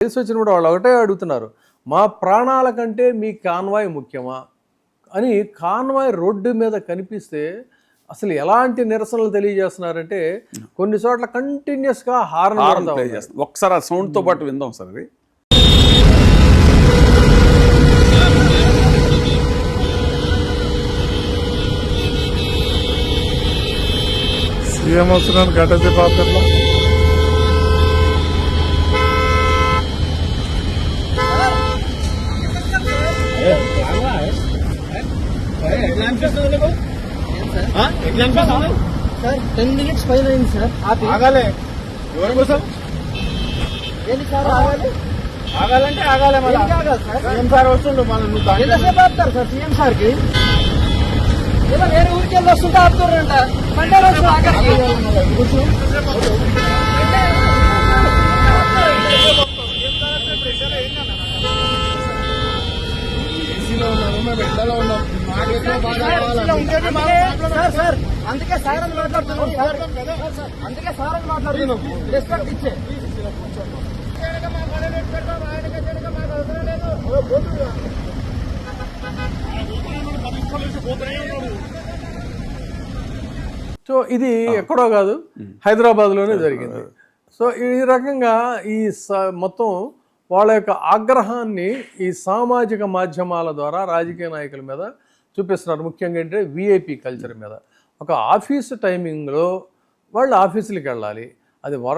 తెలిసి వచ్చినప్పుడు వాళ్ళు ఒకటే అడుగుతున్నారు, మా ప్రాణాల కంటే మీ కాన్వాయ్ ముఖ్యమా అని. కాన్వాయ్ రోడ్డు మీద కనిపిస్తే అసలు ఎలాంటి నిరసనలు తెలియజేస్తున్నారంటే కొన్ని చోట్ల కంటిన్యూస్గా హార్న్ ప్లే చేస్తారు. ఒకసారి ఆ సౌండ్తో పాటు విందాం సార్ అది. సీఎం వస్తున్నాను గడ్డది పాత్రలో సార్ 10 minutes పైన అయింది సార్. ఆగాలి. ఎవరి కోసం ఏంటి సార్ ఆగాలి? ఆగాలంటే ఆగాలి. మళ్ళీ ఆగాలి సార్. సీఎం సార్ వస్తుండు. మనం ఎంతసేపు ఆపుతారు సార్ సీఎం సార్ కి? ఏదో వేరే ఊరికి వెళ్ళి వస్తుంటే ఆపుతారంట. మండే రోజు ఆఖరికి సార్ సార్ అందుకే సార్ అని మాట్లాడుతున్నాం సార్. అందుకే సార్ అని మాట్లాడుతున్నాం. రెస్పెక్ట్ ఇచ్చే సో ఇది ఎక్కడో కాదు, హైదరాబాద్లోనే జరిగింది. సో ఈ రకంగా ఈ మొత్తం వాళ్ళ యొక్క ఆగ్రహాన్ని ఈ సామాజిక మాధ్యమాల ద్వారా రాజకీయ నాయకుల మీద చూపిస్తున్నారు. ముఖ్యంగా ఏంటంటే విఐపి కల్చర్ మీద. ఒక ఆఫీసు టైమింగ్లో వాళ్ళు ఆఫీసులకు వెళ్ళాలి, అది